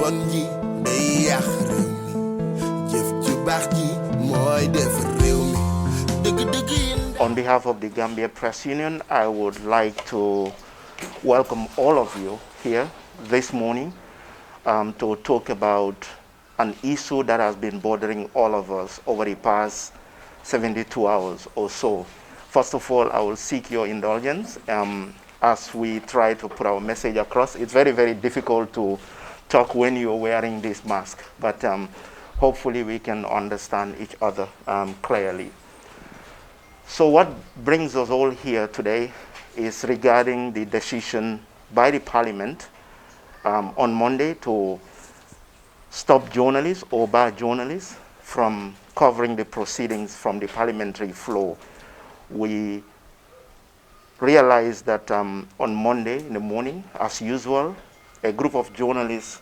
bon ji day yàq réew mi jëf ju baax ji mooy defar réew mi dëgg-dëgg yi. On behalf of the Gambia Press Union, I would like to welcome all of you here this morning to talk about an issue that has been bothering all of us over the past 72 hours or so. First of all, I will seek your indulgence as we try to put our message across. It's very, very difficult to talk when you're wearing this mask, but hopefully we can understand each other clearly. So what brings us all here today is regarding the decision by the Parliament on Monday to stop journalists or bar journalists from covering the proceedings from the parliamentary floor. We realized that on Monday in the morning, as usual, a group of journalists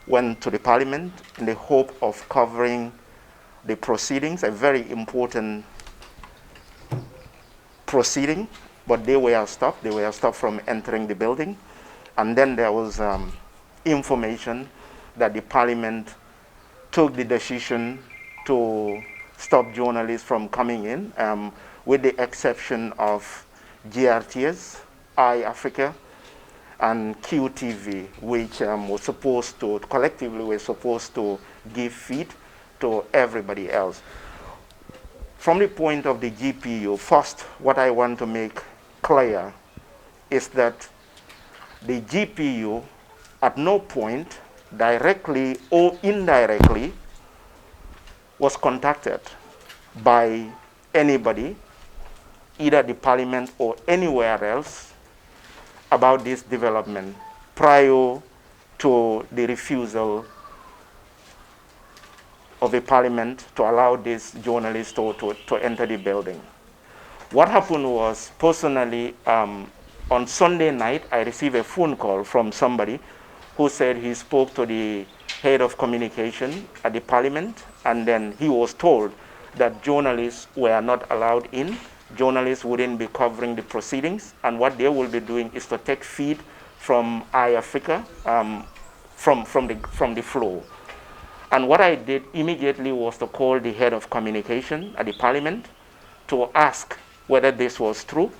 went to the Parliament in the hope of covering the proceedings, a very important proceeding, but they were stopped. They were stopped from entering the building. And then there was information that the Parliament took the decision to stop journalists from coming in, with the exception of GRTS, iAfrica, and QTV, which was supposed to, collectively were supposed to give feed to everybody else. From the point of the GPU, first, what I want to make clear is that the GPU at no point, directly or indirectly, was contacted by anybody, either the Parliament or anywhere else, about this development prior to the refusal of the Parliament to allow these journalists to enter the building. What happened was, personally, on Sunday night, I received a phone call from somebody who said he spoke to the head of communication at the Parliament, and then he was told that journalists were not allowed in. Journalists wouldn't be covering the proceedings, and what they will be doing is to take feed from iAfrica from the floor. And what I did immediately was to call the head of communication at the Parliament to ask whether this was true,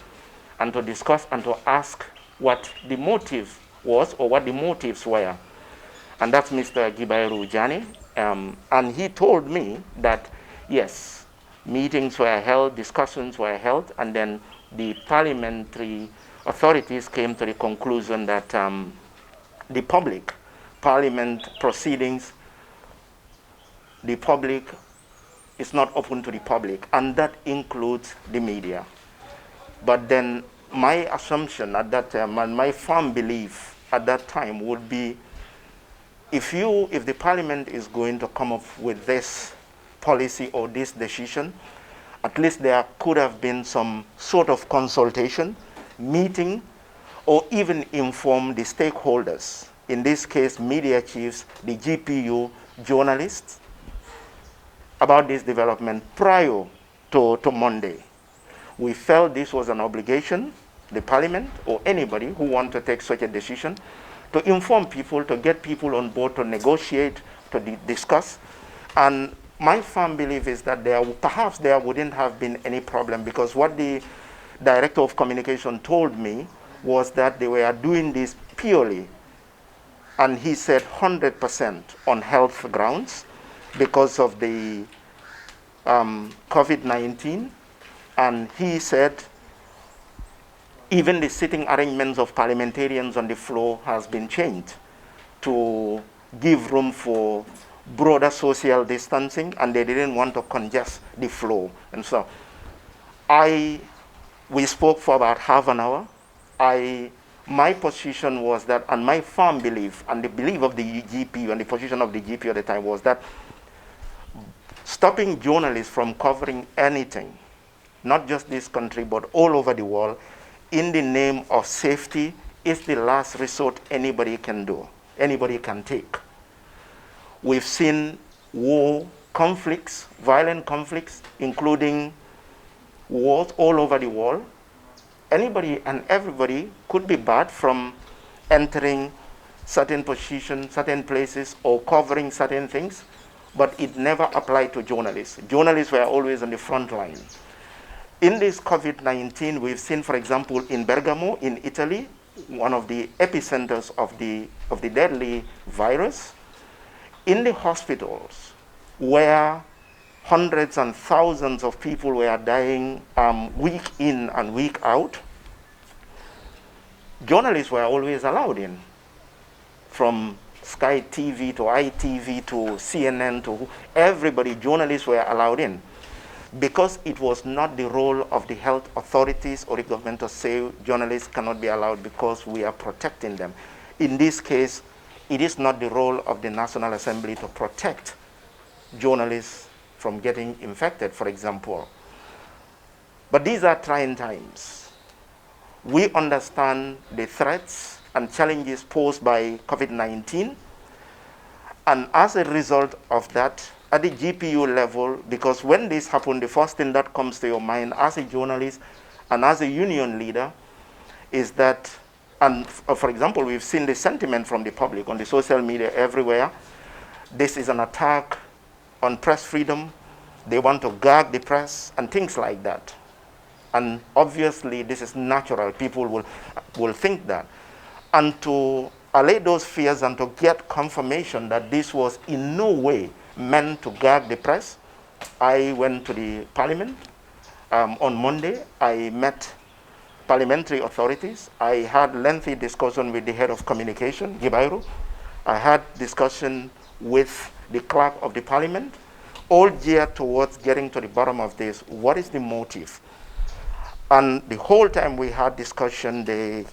and to discuss and to ask what the motive was or what the motives were. And that's Mr. Gibairu Jani. And he told me that, yes, meetings were held, discussions were held, and then the parliamentary authorities came to the conclusion that the public, Parliament proceedings, the public is not open to the public, and that includes the media. But then my assumption at that time, and my firm belief at that time, would be if the Parliament is going to come up with this policy or this decision, at least there could have been some sort of consultation, meeting, or even inform the stakeholders, in this case media chiefs, the GPU, journalists, about this development prior to Monday. We felt this was an obligation, the Parliament or anybody who wants to take such a decision, to inform people, to get people on board, to negotiate, to discuss. And my firm belief is that perhaps there wouldn't have been any problem, because what the Director of Communication told me was that they were doing this purely, and he said 100% on health grounds, because of the COVID-19. And he said even the sitting arrangements of parliamentarians on the floor has been changed to give room for broader social distancing, and they didn't want to congest the floor. And so we spoke for about half an hour. My position was that, and my firm belief, and the belief of the GPU, and the position of the GPU at the time, was that stopping journalists from covering anything, not just this country, but all over the world, in the name of safety, is the last resort anybody can do, anybody can take. We've seen war, conflicts, violent conflicts, including wars all over the world. Anybody and everybody could be barred from entering certain positions, certain places, or covering certain things, but it never applied to journalists. Journalists were always on the front line. In this COVID-19, we've seen, for example, in Bergamo, in Italy, one of the epicenters of the deadly virus, in the hospitals where hundreds and thousands of people were dying week in and week out, journalists were always allowed in, from Sky TV to ITV to CNN to everybody. Journalists were allowed in because it was not the role of the health authorities or the government to say journalists cannot be allowed because we are protecting them. In this case, it is not the role of the National Assembly to protect journalists from getting infected, for example. But these are trying times. We understand the threats and challenges posed by COVID-19, and as a result of that, at the GPU level, because when this happened, the first thing that comes to your mind as a journalist and as a union leader is that, and for example, we've seen the sentiment from the public on the social media everywhere. This is an attack on press freedom. They want to gag the press and things like that. And obviously, this is natural. People will think that. And to allay those fears and to get confirmation that this was in no way meant to gag the press, I went to the parliament. On Monday, I met parliamentary authorities. I had lengthy discussion with the head of communication, Gibairu. I had discussion with the clerk of the parliament, all geared towards getting to the bottom of this. What is the motive? And the whole time we had discussion, they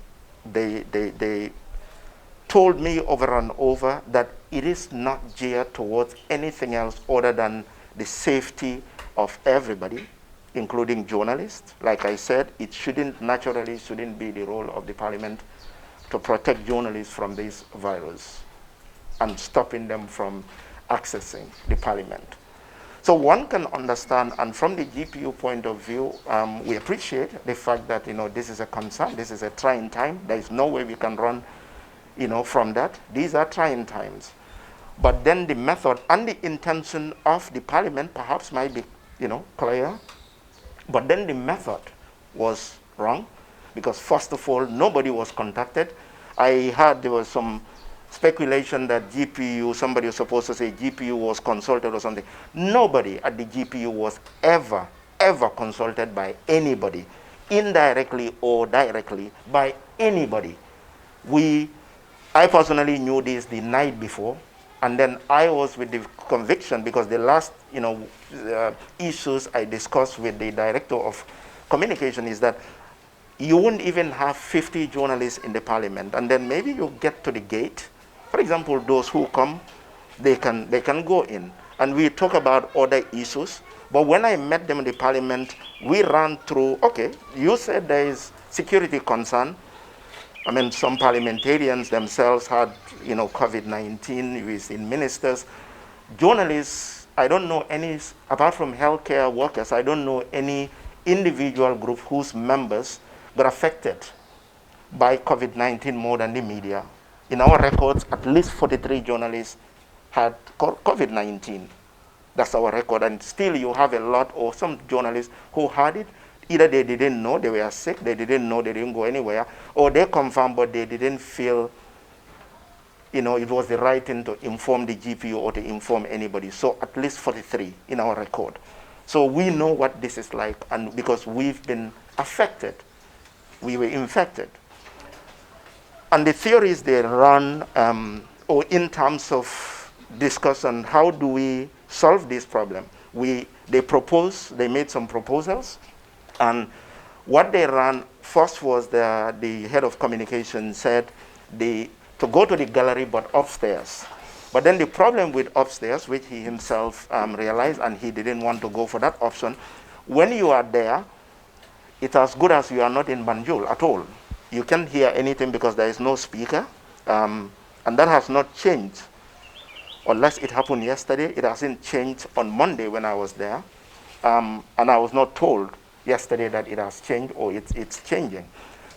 told me over and over that it is not geared towards anything else other than the safety of everybody, including journalists. Like I said, it naturally shouldn't be the role of the parliament to protect journalists from this virus and stopping them from accessing the parliament. So one can understand, and from the GPU point of view, we appreciate the fact that this is a concern, this is a trying time. There is no way we can run from that. These are trying times. But then the method and the intention of the parliament perhaps might be clear. But then the method was wrong, because first of all, nobody was contacted. I heard there was some speculation that GPU, somebody was supposed to say GPU was consulted or something. Nobody at the GPU was ever consulted by anybody, indirectly or directly by anybody. I personally knew this the night before, and then I was with the conviction, because the last issues I discussed with the director of communication is that you wouldn't even have 50 journalists in the parliament, and then maybe you get to the gate. For example, those who come, they can go in, and we talk about other issues. But when I met them in the parliament, we ran through, okay, you said there is security concern. I mean, some parliamentarians themselves had, COVID-19, we've seen ministers. Journalists, I don't know any, apart from healthcare workers, I don't know any individual group whose members got affected by COVID-19 more than the media. In our records, at least 43 journalists had COVID-19. That's our record. And still you have a lot, or some journalists who had it. Either they didn't know they were sick, they didn't know they didn't go anywhere, or they confirmed but they didn't feel it was the right thing to inform the GPU or to inform anybody. So at least 43 in our record. So we know what this is like, and because we've been affected, we were infected. And the theories they run, or in terms of discussion, how do we solve this problem? They made some proposals, and what they ran first was the head of communication said to go to the gallery but upstairs. But then the problem with upstairs, which he himself realized, and he didn't want to go for that option, when you are there, it's as good as you are not in Banjul at all. You can't hear anything because there is no speaker, and that has not changed. Unless it happened yesterday, it hasn't changed on Monday when I was there, and I was not told yesterday that it has changed or it's changing.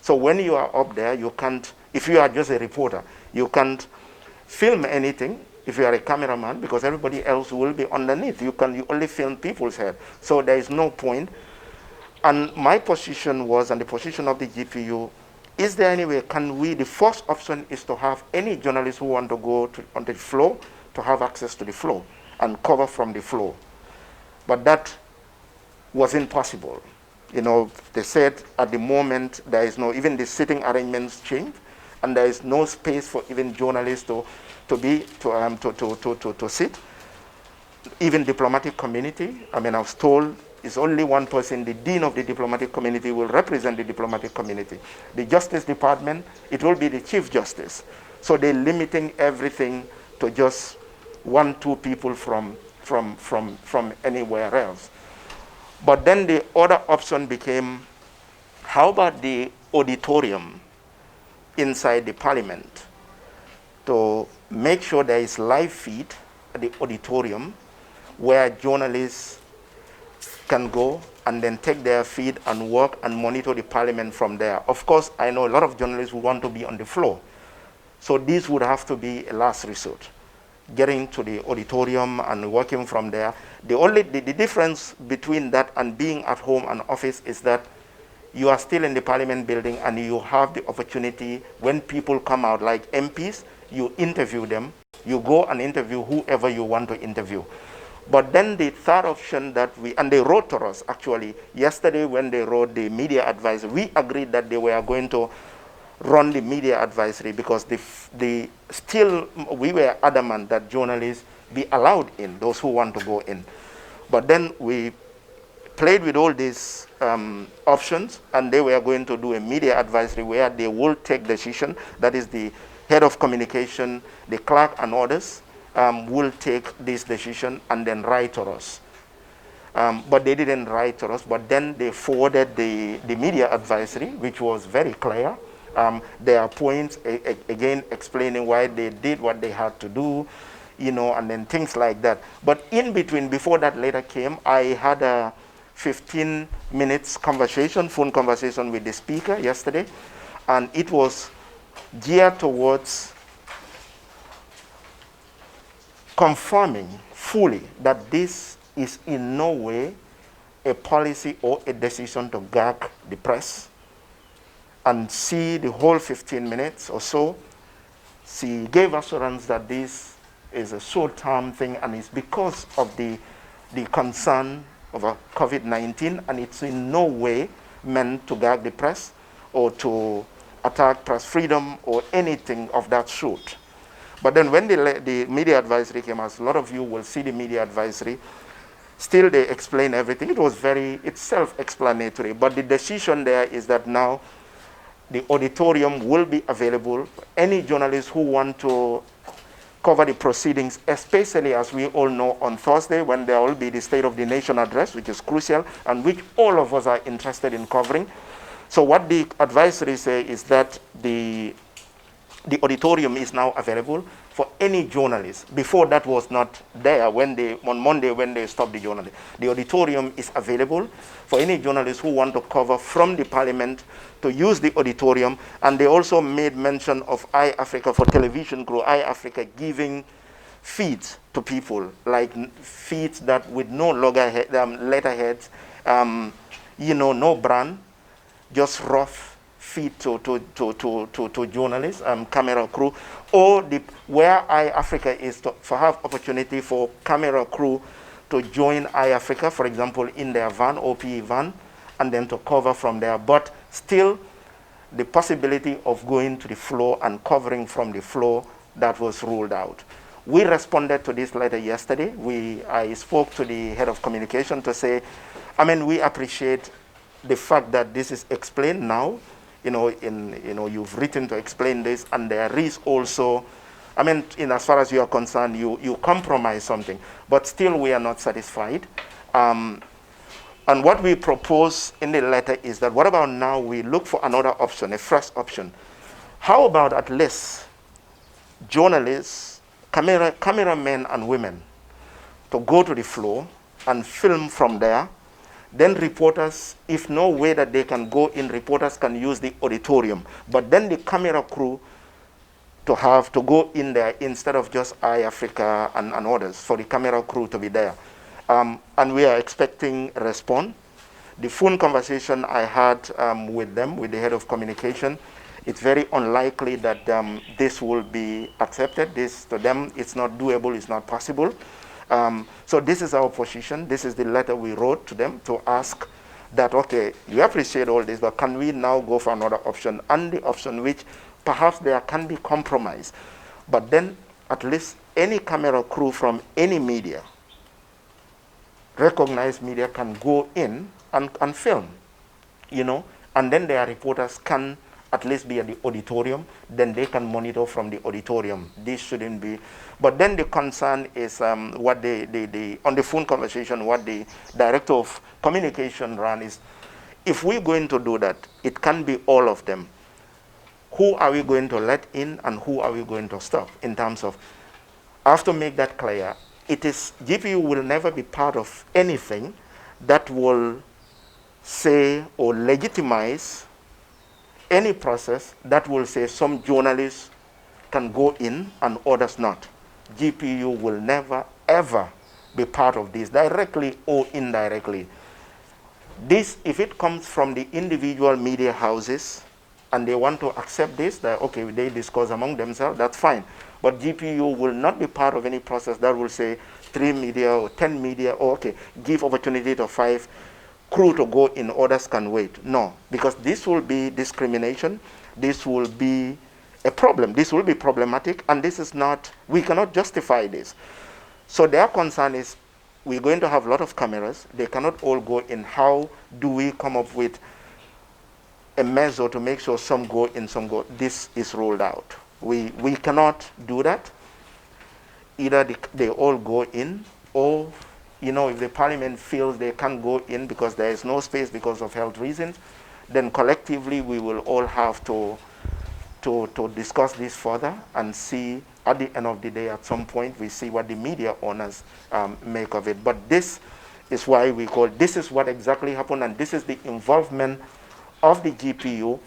So when you are up there, you can't, if you are just a reporter, You can't film anything if you are a cameraman because everybody else will be underneath. You only film people's head. So there is no point. And my position was, and the position of the GPU, is there any way, the first option is to have any journalist who want to go on the floor to have access to the floor and cover from the floor. But that wasn't possible. They said at the moment there is no, even the sitting arrangements changed, and there is no space for even journalists to sit. Even diplomatic community, I was told it's only one person, the dean of the diplomatic community will represent the diplomatic community. The Justice Department, it will be the Chief Justice. So they're limiting everything to just 1-2 people from anywhere else. But then the other option became, how about the auditorium inside the parliament to make sure there is live feed at the auditorium where journalists can go and then take their feed and work and monitor the parliament from there. Of course, I know a lot of journalists who want to be on the floor. So this would have to be a last resort, getting to the auditorium and working from there. The difference between that and being at home and office is that you are still in the parliament building and you have the opportunity when people come out, like MPs, you interview them, you go and interview whoever you want to interview. But then the third option that and they wrote to us actually yesterday when they wrote the media advisory, we agreed that they were going to run the media advisory because we were adamant that journalists be allowed in, those who want to go in. But then we played with all these options, and they were going to do a media advisory where they will take decision. That is the head of communication, the clerk and others will take this decision and then write to us. But they didn't write to us, but then they forwarded the media advisory, which was very clear. There are points, again, explaining why they did what they had to do, and then things like that. But in between, before that letter came, I had a 15 minutes phone conversation with the speaker yesterday, and it was geared towards confirming fully that this is in no way a policy or a decision to gag the press, and see the whole 15 minutes or so. She gave assurance that this is a short-term thing and it's because of the concern of COVID-19, and it's in no way meant to gag the press or to attack press freedom or anything of that sort. But then when the media advisory came, as a lot of you will see the media advisory, still they explain everything. It's self-explanatory, but the decision there is that now the auditorium will be available for any journalists who want to cover the proceedings, especially as we all know on Thursday when there will be the State of the Nation address, which is crucial and which all of us are interested in covering. So what the advisory say is that the auditorium is now available for any journalist. Before that was not there on Monday when they stopped the journalist. The auditorium is available for any journalist who want to cover from the parliament to use the auditorium. And they also made mention of iAfrica for television crew, iAfrica giving feeds to people, like feeds that with no letterheads, no brand, just rough feed to journalists, camera crew, or where iAfrica is to have opportunity for camera crew to join iAfrica, for example, in their van, OPE van, and then to cover from there. But still, the possibility of going to the floor and covering from the floor, that was ruled out. We responded to this letter yesterday. I spoke to the head of communication to say, we appreciate the fact that this is explained now. You've written to explain this, and there is also, as far as you are concerned, you compromise something, but still we are not satisfied. And what we propose in the letter is that what about now we look for another option, a fresh option. How about at least journalists, cameramen and women to go to the floor and film from there. Then reporters, if no way that they can go in, reporters can use the auditorium. But then the camera crew to go in there instead of just iAfrica and others, for the camera crew to be there. And we are expecting a response. The phone conversation I had with them, with the head of communication, it's very unlikely that this will be accepted. This, to them, it's not doable, it's not possible. So this is our position. This is the letter we wrote to them to ask that, okay, you appreciate all this, but can we now go for another option? And the option which perhaps there can be compromise. But then at least any camera crew from any media, recognized media, can go in and film, you know, and then their reporters can at least be at the auditorium, then they can monitor from the auditorium. This shouldn't be. But then the concern is what on the phone conversation, what the director of communication ran is, if we're going to do that, it can be all of them. Who are we going to let in and who are we going to stop in terms of, I have to make that clear. It is, GPU will never be part of anything that will say or legitimize any process that will say some journalists can go in and others not. GPU will never, ever be part of this, directly or indirectly. This, if it comes from the individual media houses and they want to accept this, that okay, they discuss among themselves, that's fine. But GPU will not be part of any process that will say 3 media or 10 media, or okay, give opportunity to 5 crew to go in, others can wait. No, because this will be discrimination. This will be a problem. This will be problematic, and this is not, we cannot justify this. So their concern is, we're going to have a lot of cameras. They cannot all go in. How do we come up with a measure to make sure some go in, some go? This is rolled out. We cannot do that. Either they all go in, or you know, if the parliament feels they can't go in because there is no space because of health reasons, then collectively we will all have to discuss this further and see at the end of the day, at some point, we see what the media owners make of it. But this is why we call, this is what exactly happened, and this is the involvement of the GPU,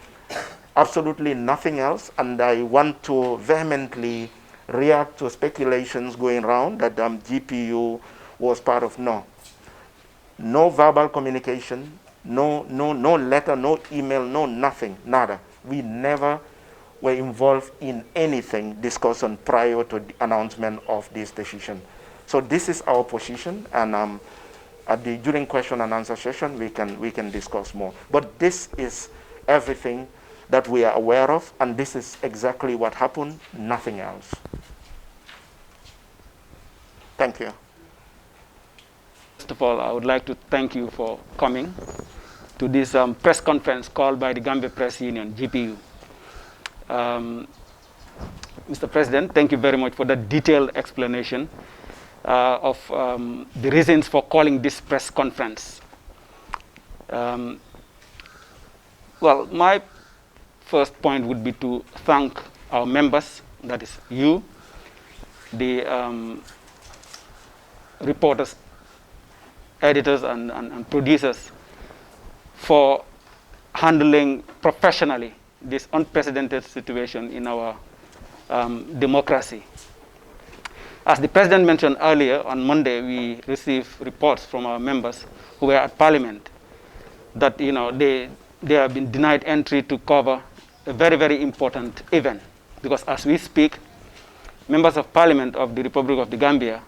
absolutely nothing else. And I want to vehemently react to speculations going around that GPU was part of. No verbal communication, no letter, no email, no nothing, nada. We never were involved in anything discussion prior to the announcement of this decision. So this is our position, and during question and answer session we can discuss more. But this is everything that we are aware of, and this is exactly what happened, nothing else. Thank you. First of all, I would like to thank you for coming to this press conference called by the Gambia Press Union, GPU. Mr. President, thank you very much for that detailed explanation of the reasons for calling this press conference. Well, my first point would be to thank our members, that is you, the reporters, editors, and producers, for handling professionally this unprecedented situation in our democracy. As the President mentioned earlier, on Monday we received reports from our members who were at Parliament that they have been denied entry to cover a very, very important event, because as we speak, members of Parliament of the Republic of the Gambia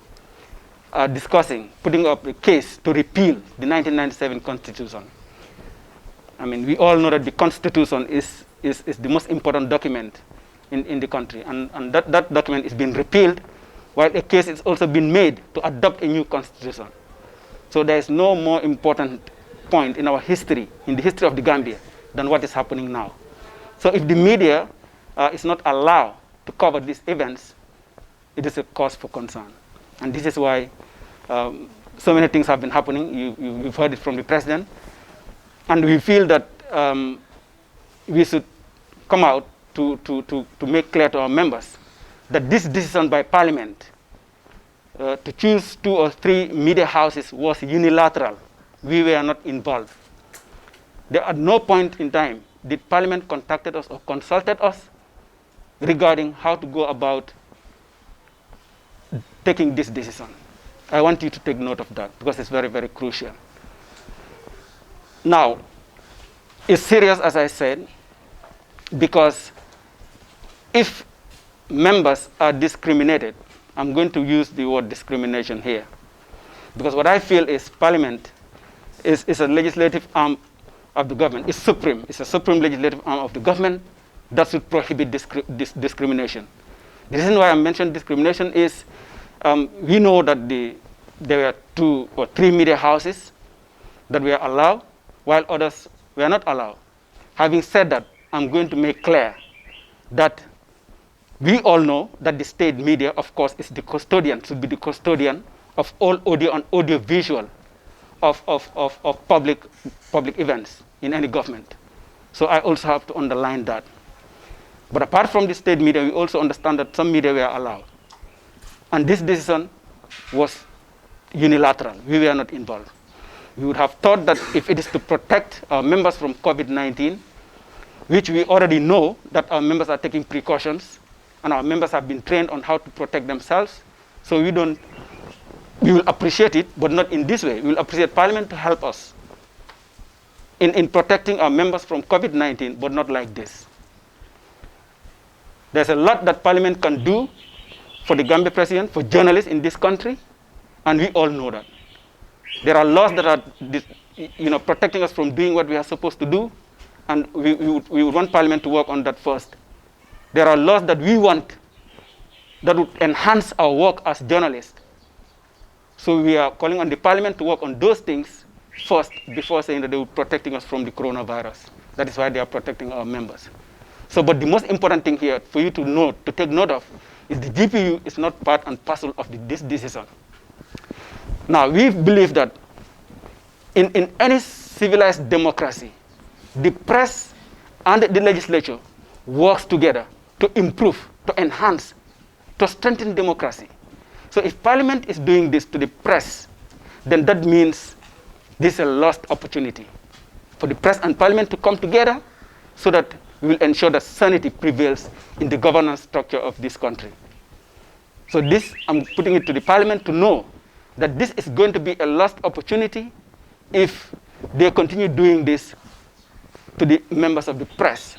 are discussing putting up a case to repeal the 1997 Constitution. I mean, we all know that the Constitution is the most important document in the country, and that document is being repealed, while a case is also being made to adopt a new Constitution. So there is no more important point in our history, in the history of the Gambia, than what is happening now. So if the media is not allowed to cover these events, it is a cause for concern. And this is why so many things have been happening. You've heard it from the President. And we feel that we should come out to make clear to our members that this decision by Parliament to choose 2 or 3 media houses was unilateral. We were not involved. There at no point in time did Parliament contacted us or consulted us. regarding how to go about taking this decision. I want you to take note of that because it's very, very crucial. Now, it's serious, as I said, because if members are discriminated, I'm going to use the word discrimination here, because what I feel is Parliament is a legislative arm of the government. It's supreme. It's a supreme legislative arm of the government that should prohibit discrimination. The reason why I mentioned discrimination is we know that there were 2 or 3 media houses that were allowed, while others were not allowed. Having said that, I'm going to make clear that we all know that the state media, of course, is the custodian, should be the custodian of all audio and audiovisual of public events in any government. So I also have to underline that. But apart from the state media, we also understand that some media were allowed. And this decision was unilateral. We were not involved. We would have thought that if it is to protect our members from COVID-19, which we already know that our members are taking precautions, and our members have been trained on how to protect themselves, so we will appreciate it, but not in this way. We will appreciate Parliament to help us in protecting our members from COVID-19, but not like this. There's a lot that Parliament can do for the Gambia president, for journalists in this country, and we all know that. There are laws that are protecting us from doing what we are supposed to do, and we would want Parliament to work on that first. There are laws that we want that would enhance our work as journalists. So we are calling on the Parliament to work on those things first before saying that they will be protecting us from the coronavirus. That is why they are protecting our members. So, but the most important thing here for you to note, to take note of, is the GPU is not part and parcel of this decision. Now, we believe that in any civilized democracy, the press and the legislature works together to improve, to enhance, to strengthen democracy. So if Parliament is doing this to the press, then that means this is a lost opportunity for the press and Parliament to come together so that we will ensure that sanity prevails in the governance structure of this country. So this, I'm putting it to the Parliament to know that this is going to be a lost opportunity if they continue doing this to the members of the press.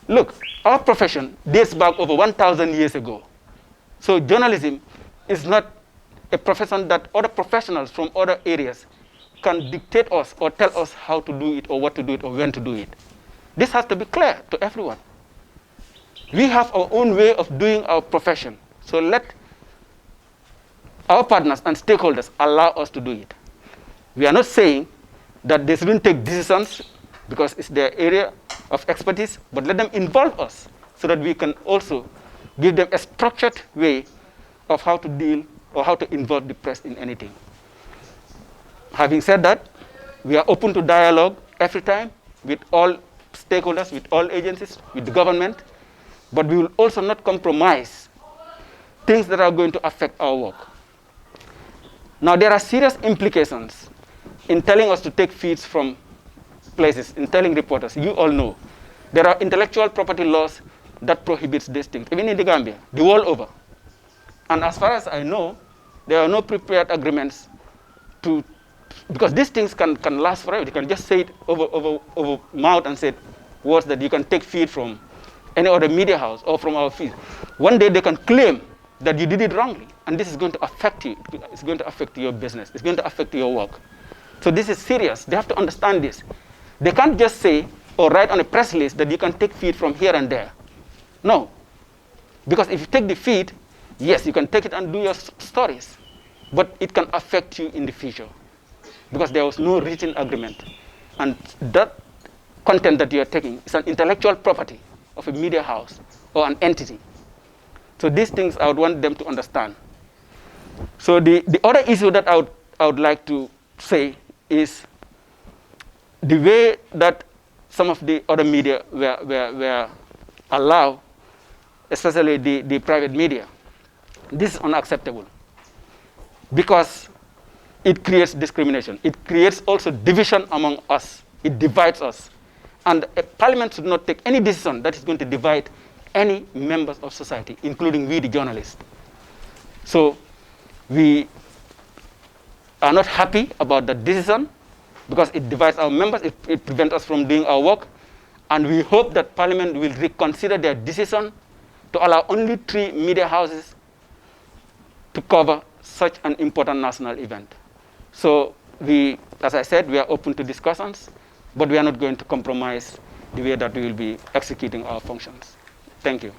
Look, our profession dates back over 1,000 years ago. So journalism is not a profession that other professionals from other areas can dictate us or tell us how to do it or what to do it or when to do it. This has to be clear to everyone. We have our own way of doing our profession. So let our partners and stakeholders allow us to do it. We are not saying that they shouldn't take decisions because it's their area of expertise, but let them involve us so that we can also give them a structured way of how to deal or how to involve the press in anything. Having said that, we are open to dialogue every time with all stakeholders, with all agencies, with the government, but we will also not compromise things that are going to affect our work. Now, there are serious implications in telling us to take feeds from places, in telling reporters. You all know there are intellectual property laws that prohibits these things, even in the Gambia, the world over. And as far as I know, there are no prepared agreements because these things can last forever. You can just say it over mouth and say words that you can take feed from any other media house or from our feed. One day they can claim that you did it wrongly, and this is going to affect you. It's going to affect your business. It's going to affect your work. So this is serious. They have to understand this. They can't just say or write on a press release that you can take feed from here and there. No. Because if you take the feed, yes, you can take it and do your stories, but it can affect you in the future because there was no written agreement. And that content that you are taking is an intellectual property of a media house or an entity. So these things I would want them to understand. So the other issue that I would like to say is the way that some of the other media were allowed, especially the private media. This is unacceptable because it creates discrimination. It creates also division among us. It divides us. And a Parliament should not take any decision that is going to divide any members of society, including we, the journalists. So we are not happy about that decision because it divides our members, it prevents us from doing our work, and we hope that Parliament will reconsider their decision to allow only 3 media houses to cover such an important national event. So we, as I said, we are open to discussions, but we are not going to compromise the way that we will be executing our functions. Thank you.